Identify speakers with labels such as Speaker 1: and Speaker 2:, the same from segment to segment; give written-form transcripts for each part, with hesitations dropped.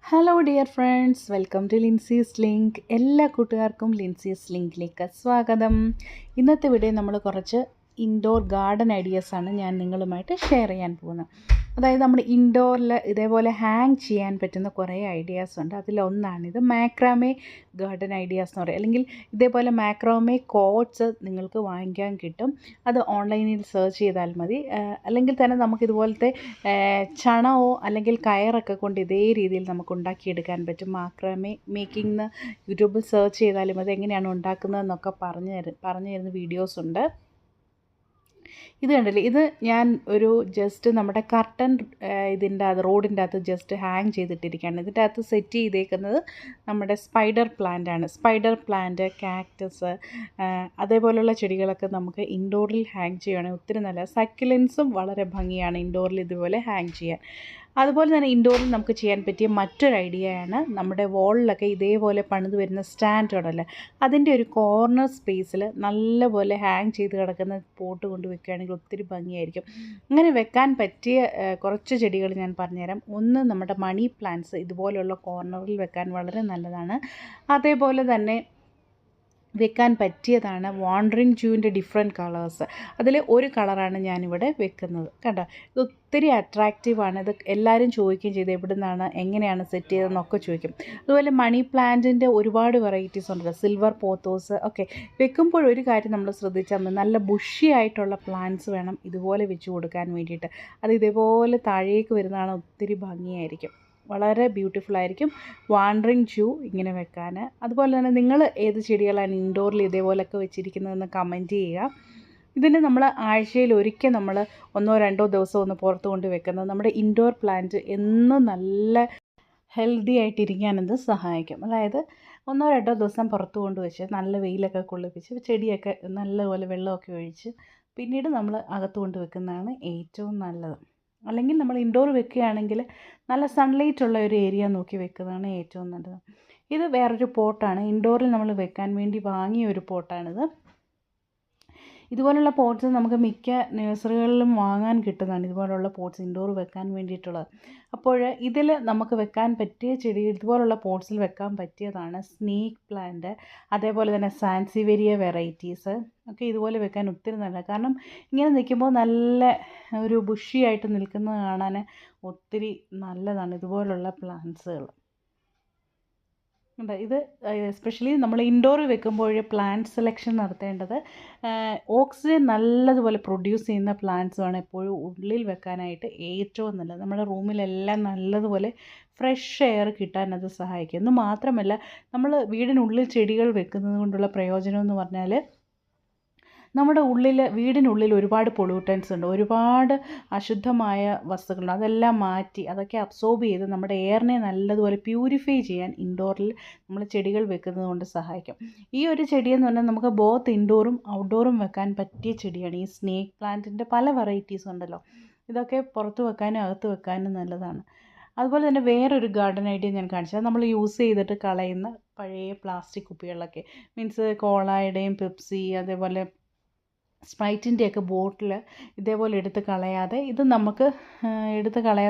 Speaker 1: Hello dear friends, welcome to Lincy's link. എല്ലാ കൂട്ടുകാർക്കും ലിൻസീസ് ലിങ്കിലേക്ക് സ്വാഗതം. ഇന്നത്തെ വീഡിയോ നമ്മൾ കുറച്ച് ഇൻഡോർ ഗാർഡൻ ഐഡിയാസാണ് ഞാൻ നിങ്ങളുമായിട്ട് ഷെയർ ചെയ്യാൻ പോകുന്നത്. അതായത് നമ്മൾ ഇൻഡോറിൽ ഇതേപോലെ ഹാങ് ചെയ്യാൻ പറ്റുന്ന കുറേ ഐഡിയാസ് ഉണ്ട്. അതിലൊന്നാണിത് മാക്രാമേ ഗാർഡൻ ഐഡിയാസ് എന്ന് പറയും. അല്ലെങ്കിൽ ഇതേപോലെ മാക്രാമേ കോട്ട്സ് നിങ്ങൾക്ക് വാങ്ങിക്കാൻ കിട്ടും. അത് ഓൺലൈനിൽ സെർച്ച് ചെയ്താൽ മതി. അല്ലെങ്കിൽ തന്നെ നമുക്കിതുപോലത്തെ ചണമോ അല്ലെങ്കിൽ കയറൊക്കെ കൊണ്ട് ഇതേ രീതിയിൽ നമുക്ക് ഉണ്ടാക്കിയെടുക്കാൻ പറ്റും. മാക്രാമേ മേക്കിംഗ് യൂട്യൂബിൽ സെർച്ച് ചെയ്താലും അത് എങ്ങനെയാണ് ഉണ്ടാക്കുന്നതെന്നൊക്കെ പറഞ്ഞു തരുന്ന വീഡിയോസ് ഉണ്ട്. ഇത് കണ്ടില്ലേ, ഇത് ഞാൻ ഒരു ജസ്റ്റ് നമ്മുടെ കർട്ടൻ ഇതിൻ്റെ അത് റോഡിൻ്റെ അകത്ത് ജസ്റ്റ് ഹാങ് ചെയ്തിട്ടിരിക്കുകയാണ്. ഇതിൻ്റെ അകത്ത് സെറ്റ് ചെയ്തേക്കുന്നത് നമ്മുടെ സ്പൈഡർ പ്ലാന്റ് ആണ്. സ്പൈഡർ പ്ലാന്റ്, കാക്ടസ്, അതേപോലെയുള്ള ചെടികളൊക്കെ നമുക്ക് ഇൻഡോറിൽ ഹാങ് ചെയ്യുകയാണെങ്കിൽ ഒത്തിരി നല്ല. സക്യുലൻസും വളരെ ഭംഗിയാണ് ഇൻഡോറിൽ ഇതുപോലെ ഹാങ് ചെയ്യാൻ. അതുപോലെ തന്നെ ഇൻഡോറിൽ നമുക്ക് ചെയ്യാൻ പറ്റിയ മറ്റൊരു ഐഡിയയാണ് നമ്മുടെ വോളിലൊക്കെ ഇതേപോലെ പണിത് വരുന്ന സ്റ്റാൻഡുണ്ടല്ലോ, അതിൻ്റെ ഒരു കോർണർ സ്പേസിൽ നല്ലപോലെ ഹാങ് ചെയ്ത് കിടക്കുന്ന പോട്ട് കൊണ്ട് വെക്കുകയാണെങ്കിൽ ഒത്തിരി ഭംഗിയായിരിക്കും. അങ്ങനെ വെക്കാൻ പറ്റിയ കുറച്ച് ചെടികൾ ഞാൻ പറഞ്ഞുതരാം. ഒന്ന്, നമ്മുടെ മണി പ്ലാന്റ്സ് ഇതുപോലെയുള്ള കോർണറിൽ വെക്കാൻ വളരെ നല്ലതാണ്. അതേപോലെ തന്നെ വെക്കാൻ പറ്റിയതാണ് വാണ്ടറിങ് ജൂവിൻ്റെ ഡിഫറെൻറ്റ് കളേഴ്സ്. അതിൽ ഒരു കളറാണ് ഞാനിവിടെ വെക്കുന്നത്. കണ്ടോ, ഇത് ഒത്തിരി അട്രാക്റ്റീവാണ്. ഇത് എല്ലാവരും ചോദിക്കുകയും ചെയ്ത് എവിടെ നിന്നാണ്, എങ്ങനെയാണ് സെറ്റ് ചെയ്തതെന്നൊക്കെ ചോദിക്കും. അതുപോലെ മണി പ്ലാന്റിൻ്റെ ഒരുപാട് വെറൈറ്റീസ് ഉണ്ടല്ലോ, സിൽവർ പോത്തോസ് ഒക്കെ. വെക്കുമ്പോൾ ഒരു കാര്യം നമ്മൾ ശ്രദ്ധിച്ചാൽ മതി, നല്ല ബുഷി ആയിട്ടുള്ള പ്ലാന്റ്സ് വേണം ഇതുപോലെ വെച്ച് കൊടുക്കാൻ വേണ്ടിയിട്ട്. അത് ഇതേപോലെ താഴേക്ക് വരുന്നതാണ് ഒത്തിരി ഭംഗിയായിരിക്കും, വളരെ ബ്യൂട്ടിഫുൾ ആയിരിക്കും വാണ്ടറിങ് ജൂ ഇങ്ങനെ വെക്കാൻ. അതുപോലെ തന്നെ നിങ്ങൾ ഏത് ചെടികളാണ് ഇൻഡോറിൽ ഇതേപോലെയൊക്കെ വെച്ചിരിക്കുന്നതെന്ന് കമൻറ്റ് ചെയ്യുക. ഇതിന് നമ്മൾ ആഴ്ചയിൽ ഒരിക്കൽ നമ്മൾ 1-2 ദിവസം ഒന്ന് പുറത്ത് കൊണ്ട് വെക്കുന്നത് നമ്മുടെ ഇൻഡോർ പ്ലാന്റ് എന്നും നല്ല ഹെൽത്തി ആയിട്ടിരിക്കാനത് സഹായിക്കും. അതായത് 1-2 ദിവസം പുറത്ത് കൊണ്ട് വെച്ച് നല്ല വെയിലൊക്കെ കൊള്ളിപ്പിച്ച് ചെടിയൊക്കെ നല്ലപോലെ വെള്ളമൊക്കെ ഒഴിച്ച് പിന്നീട് നമ്മൾ അകത്ത് കൊണ്ട് വെക്കുന്നതാണ് ഏറ്റവും നല്ലത്. അല്ലെങ്കിൽ നമ്മൾ ഇൻഡോർ വെക്കുകയാണെങ്കിൽ നല്ല സൺലൈറ്റ് ഉള്ള ഒരു ഏരിയ നോക്കി വെക്കുന്നതാണ് ഏറ്റവും നല്ലത്. ഇത് വേറൊരു പോട്ടാണ്, ഇൻഡോറിൽ നമ്മൾ വെക്കാൻ വേണ്ടി വാങ്ങിയ ഒരു പോട്ടാണിത്. ഇതുപോലുള്ള പോട്ട്സ് നമുക്ക് മിക്ക നഴ്സറികളിലും വാങ്ങാൻ കിട്ടുന്നതാണ്, ഇതുപോലുള്ള പോട്ട്സ് ഇൻഡോർ വെക്കാൻ വേണ്ടിയിട്ടുള്ളത്. അപ്പോൾ ഇതിൽ നമുക്ക് വെക്കാൻ പറ്റിയ ചെടി ഇതുപോലുള്ള പോട്ട്സിൽ വെക്കാൻ പറ്റിയതാണ് സ്നേക്ക് പ്ലാന്റ്, അതേപോലെ തന്നെ സാൻസിവേരിയ വെറൈറ്റീസ് ഒക്കെ ഇതുപോലെ വെക്കാൻ ഒത്തിരി നല്ലതാണ്. കാരണം ഇങ്ങനെ നിൽക്കുമ്പോൾ നല്ല ഒരു ബുഷിയായിട്ട് നിൽക്കുന്നത് കാണാൻ ഒത്തിരി നല്ലതാണ് ഇതുപോലുള്ള പ്ലാന്റ്സുകൾ. ഇത് എസ്പെഷ്യലി നമ്മൾ ഇൻഡോർ വെക്കുമ്പോൾ പ്ലാന്റ് സെലക്ഷൻ നടത്തേണ്ടത് ഓക്സിജൻ നല്ലതുപോലെ പ്രൊഡ്യൂസ് ചെയ്യുന്ന പ്ലാന്റ്സുമാണ് എപ്പോഴും ഉള്ളിൽ വെക്കാനായിട്ട് ഏറ്റവും നല്ലത്. നമ്മുടെ റൂമിലെല്ലാം നല്ലതുപോലെ ഫ്രഷ് എയർ കിട്ടാൻ അത് സഹായിക്കും. എന്ന് മാത്രമല്ല, നമ്മൾ വീടിനുള്ളിൽ ചെടികൾ വെക്കുന്നത് കൊണ്ടുള്ള പ്രയോജനം എന്ന് പറഞ്ഞാൽ നമ്മുടെ വീടിനുള്ളിൽ ഒരുപാട് പൊള്യൂട്ടൻസ് ഉണ്ട്, ഒരുപാട് അശുദ്ധമായ വസ്തുക്കളുണ്ട്. അതെല്ലാം മാറ്റി അതൊക്കെ അബ്സോർബ് ചെയ്ത് നമ്മുടെ എയറിനെ നല്ലതുപോലെ പ്യൂരിഫൈ ചെയ്യാൻ ഇൻഡോറിൽ നമ്മൾ ചെടികൾ വെക്കുന്നത് കൊണ്ട് സഹായിക്കും. ഈ ഒരു ചെടിയെന്ന് പറഞ്ഞാൽ നമുക്ക് ബോത്ത് ഇൻഡോറും ഔട്ട്ഡോറും വെക്കാൻ പറ്റിയ ചെടിയാണ്. ഈ സ്നേക്ക് പ്ലാന്റിൻ്റെ പല വെറൈറ്റീസ് ഉണ്ടല്ലോ, ഇതൊക്കെ പുറത്ത് വെക്കാനും അകത്ത് വെക്കാനും നല്ലതാണ്. അതുപോലെ തന്നെ വേറൊരു ഗാർഡൻ ഐഡിയ ഞാൻ കാണിച്ചത്, നമ്മൾ യൂസ് ചെയ്തിട്ട് കളയുന്ന പഴയ പ്ലാസ്റ്റിക് കുപ്പികളിലൊക്കെ, മീൻസ് കോളയുടെയും പെപ്സി അതേപോലെ സ്പ്രൈറ്റിൻ്റെയൊക്കെ ബോട്ടിൽ ഇതേപോലെ എടുത്ത് കളയാതെ ഇത്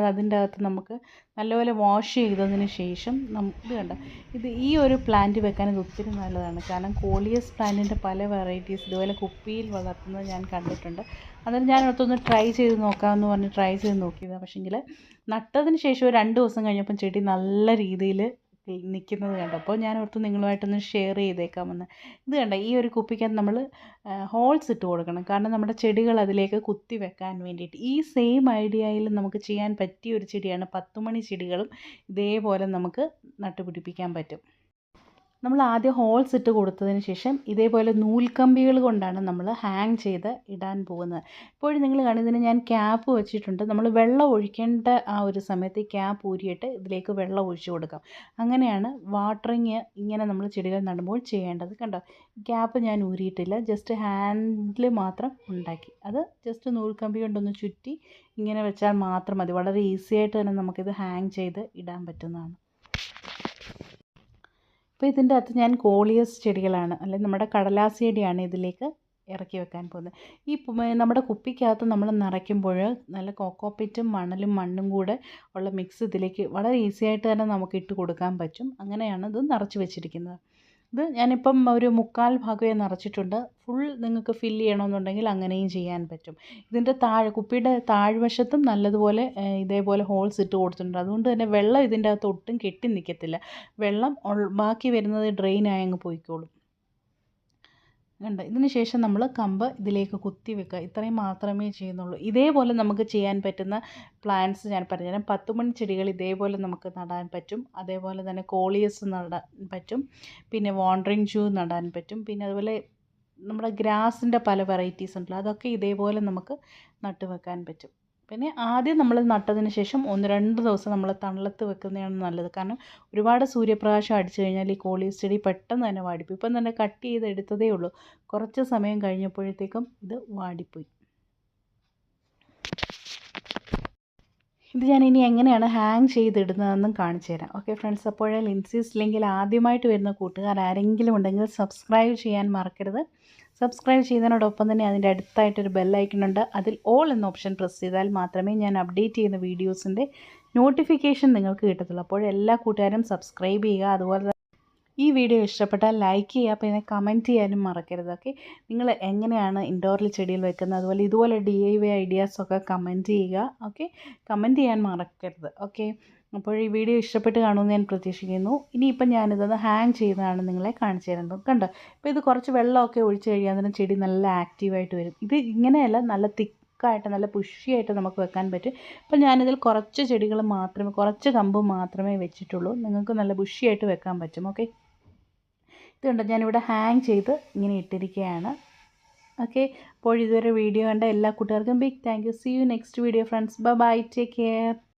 Speaker 1: അതിൻ്റെ അകത്ത് നമുക്ക് നല്ലപോലെ വാഷ് ചെയ്തതിന് ശേഷം ഇത് കണ്ട, ഈ ഒരു പ്ലാന്റ് വെക്കാൻ ഇത് ഒത്തിരി നല്ലതാണ്. കാരണം കോളിയസ് പ്ലാന്റിൻ്റെ പല വെറൈറ്റീസ് ഇതുപോലെ കുപ്പിയിൽ വളർത്തുന്നത് ഞാൻ കണ്ടിട്ടുണ്ട്. അന്നേരം ഞാൻ അടുത്തൊന്ന് ട്രൈ ചെയ്ത് നോക്കാമെന്ന് പറഞ്ഞ് ട്രൈ ചെയ്ത് നോക്കിയതാണ്. പക്ഷേങ്കിൽ നട്ടതിന് ശേഷം ഒരു 2 ദിവസം കഴിഞ്ഞപ്പം ചെടി നല്ല രീതിയിൽ നിൽക്കുന്നത് കണ്ടപ്പോൾ ഞാൻ ഓർത്ത് നിങ്ങളുമായിട്ടൊന്ന് ഷെയർ ചെയ്തേക്കാമെന്ന്. ഇത് കണ്ട, ഈ ഒരു കുപ്പിക്കകത്ത് നമ്മൾ ഹോൾസ് ഇട്ട് കൊടുക്കണം, കാരണം നമ്മുടെ ചെടികൾ അതിലേക്ക് കുത്തി വെക്കാൻ വേണ്ടിയിട്ട്. ഈ സെയിം ഐഡിയയിൽ നമുക്ക് ചെയ്യാൻ പറ്റിയ ഒരു ചെടിയാണ് 10 മണി ചെടികളും ഇതേപോലെ നമുക്ക് നട്ടുപിടിപ്പിക്കാൻ പറ്റും. നമ്മൾ ആദ്യം ഹോൾസ് ഇട്ട് കൊടുത്തതിന് ശേഷം ഇതേപോലെ നൂൽക്കമ്പികൾ കൊണ്ടാണ് നമ്മൾ ഹാങ് ചെയ്ത് ഇടാൻ പോകുന്നത്. ഇപ്പോഴും നിങ്ങൾ കാണുന്നതിന് ഞാൻ ക്യാപ്പ് വെച്ചിട്ടുണ്ട്. നമ്മൾ വെള്ളം ഒഴിക്കേണ്ട ആ ഒരു സമയത്ത് ഈ ക്യാപ്പ് ഊരിയിട്ട് ഇതിലേക്ക് വെള്ളം ഒഴിച്ചു കൊടുക്കാം. അങ്ങനെയാണ് വാട്ടറിങ് ഇങ്ങനെ നമ്മൾ ചെടികൾ നടുമ്പോൾ ചെയ്യേണ്ടത്. കണ്ടോ, ക്യാപ്പ് ഞാൻ ഊരിയിട്ടില്ല, ജസ്റ്റ് ഹാൻഡിൽ മാത്രം ഉണ്ടാക്കി. അത് ജസ്റ്റ് നൂൽക്കമ്പി കൊണ്ടൊന്ന് ചുറ്റി ഇങ്ങനെ വെച്ചാൽ മാത്രം മതി. വളരെ ഈസി ആയിട്ട് തന്നെ നമുക്കിത് ഹാങ് ചെയ്ത് ഇടാൻ പറ്റുന്നതാണ്. അപ്പോൾ ഇതിൻ്റെ അകത്ത് ഞാൻ കോളിയസ് ചെടികളാണ്, അല്ലെങ്കിൽ നമ്മുടെ കടലാസ് ചെടിയാണ് ഇതിലേക്ക് ഇറക്കി വെക്കാൻ പോകുന്നത്. നമ്മുടെ കുപ്പിക്കകത്ത് നമ്മൾ നിറയ്ക്കുമ്പോൾ നല്ല കോക്കോപ്പിറ്റും മണലും മണ്ണും കൂടെ ഉള്ള മിക്സ് ഇതിലേക്ക് വളരെ ഈസി ആയിട്ട് തന്നെ നമുക്ക് ഇട്ട് കൊടുക്കാൻ പറ്റും. അങ്ങനെയാണ് ഇത് നിറച്ച് വെച്ചിരിക്കുന്നത്. ഇത് ഞാനിപ്പം ഒരു 1/4 ഭാഗമേ നിറച്ചിട്ടുണ്ട്. ഫുൾ നിങ്ങൾക്ക് ഫില്ല് ചെയ്യണമെന്നുണ്ടെങ്കിൽ അങ്ങനെയും ചെയ്യാൻ പറ്റും. ഇതിൻ്റെ കുപ്പിയുടെ താഴ്വശത്തും നല്ലതുപോലെ ഇതേപോലെ ഹോൾസ് ഇട്ട് കൊടുത്തിട്ടുണ്ട്. അതുകൊണ്ട് തന്നെ വെള്ളം ഇതിൻ്റെ അകത്ത് ഒട്ടും കെട്ടി നിൽക്കത്തില്ല. വെള്ളം ബാക്കി വരുന്നത് ഡ്രെയിനായി അങ്ങ് പോയിക്കോളും. കണ്ടോ? ഇതിന് ശേഷം നമ്മൾ കമ്പ് ഇതിലേക്ക് കുത്തി വെക്കുക. ഇത്രയും മാത്രമേ ചെയ്യുന്നുള്ളൂ. ഇതേപോലെ നമുക്ക് ചെയ്യാൻ പറ്റുന്ന പ്ലാന്റ്സ് ഞാൻ പറഞ്ഞുതരാം. 10 മണി ചെടികൾ ഇതേപോലെ നമുക്ക് നടാൻ പറ്റും. അതേപോലെ തന്നെ കോളിയസ് നടാൻ പറ്റും. പിന്നെ വാണ്ടറിങ് ജൂ നടാൻ പറ്റും. പിന്നെ അതുപോലെ നമ്മുടെ ഗ്രാസിൻ്റെ പല വെറൈറ്റീസ് ഉണ്ടല്ലോ, അതൊക്കെ ഇതേപോലെ നമുക്ക് നട്ട് വെക്കാൻ പറ്റും. പിന്നെ ആദ്യം നമ്മൾ നട്ടതിന് ശേഷം 1-2 ദിവസം നമ്മൾ തണലത്ത് വെക്കുന്നതാണ് നല്ലത്. കാരണം ഒരുപാട് സൂര്യപ്രകാശം അടിച്ചു കഴിഞ്ഞാൽ ഈ കോളിയസ് ചെടി പെട്ടെന്ന് തന്നെ വാടിപ്പോയി. ഇപ്പം തന്നെ കട്ട് ചെയ്ത് എടുത്തതേ ഉള്ളൂ. കുറച്ച് സമയം കഴിഞ്ഞപ്പോഴത്തേക്കും ഇത് വാടിപ്പോയി. ഇത് ഞാൻ ഇനി എങ്ങനെയാണ് ഹാങ് ചെയ്തിടുന്നതെന്നും കാണിച്ചു തരാം. ഓക്കെ ഫ്രണ്ട്സ്, അപ്പോഴേ ലിൻസീസ് ലിങ്കിൽ ആദ്യമായിട്ട് വരുന്ന കൂട്ടുകാർ ആരെങ്കിലും ഉണ്ടെങ്കിൽ സബ്സ്ക്രൈബ് ചെയ്യാൻ മറക്കരുത്. സബ്സ്ക്രൈബ് ചെയ്യുന്നതിനോടൊപ്പം തന്നെ അതിൻ്റെ അടുത്തായിട്ടൊരു ബെല്ലൈക്കൺ ഉണ്ട്. അതിൽ ഓൾ എന്ന ഓപ്ഷൻ പ്രസ് ചെയ്താൽ മാത്രമേ ഞാൻ അപ്ഡേറ്റ് ചെയ്യുന്ന വീഡിയോസിൻ്റെ നോട്ടിഫിക്കേഷൻ നിങ്ങൾക്ക് കിട്ടത്തുള്ളൂ. അപ്പോൾ എല്ലാ കൂട്ടുകാരും സബ്സ്ക്രൈബ് ചെയ്യുക. അതുപോലെ ഈ വീഡിയോ ഇഷ്ടപ്പെട്ടാൽ ലൈക്ക് ചെയ്യുക, പിന്നെ കമൻറ്റ് ചെയ്യാനും മറക്കരുത്. ഓക്കെ, നിങ്ങൾ എങ്ങനെയാണ് ഇൻഡോറിൽ ചെടികൾ വെക്കുന്നത്, അതുപോലെ ഇതുപോലെ DIY ഐഡിയാസൊക്കെ കമൻറ്റ് ചെയ്യുക. ഓക്കെ, കമൻറ്റ് ചെയ്യാൻ മറക്കരുത്. ഓക്കെ, അപ്പോൾ ഈ വീഡിയോ ഇഷ്ടപ്പെട്ട് കാണുമെന്ന് ഞാൻ പ്രതീക്ഷിക്കുന്നു. ഇനിയിപ്പം ഞാനിതൊന്ന് ഹാങ് ചെയ്തതാണ് നിങ്ങളെ കാണിച്ചു തരുന്നത്. കണ്ടോ? ഇപ്പോൾ ഇത് കുറച്ച് വെള്ളമൊക്കെ ഒഴിച്ച് കഴിയാൻ തന്നെ ചെടി നല്ല ആക്റ്റീവായിട്ട് വരും. ഇത് ഇങ്ങനെയല്ല, നല്ല തിക്കായിട്ട് നല്ല പുഷിയായിട്ട് നമുക്ക് വെക്കാൻ പറ്റും. ഇപ്പം ഞാനിതിൽ കുറച്ച് ചെടികൾ മാത്രമേ, കുറച്ച് കമ്പ് മാത്രമേ വെച്ചിട്ടുള്ളൂ. നിങ്ങൾക്ക് നല്ല ബുഷിയായിട്ട് വെക്കാൻ പറ്റും. ഓക്കെ, ഇത് കണ്ടോ, ഞാനിവിടെ ഹാങ് ചെയ്ത് ഇങ്ങനെ ഇട്ടിരിക്കുകയാണ്. ഓക്കെ, അപ്പോൾ ഇതുവരെ വീഡിയോ കണ്ട എല്ലാ കൂട്ടുകാർക്കും big thank you. See you next video friends. Bye bye, take care.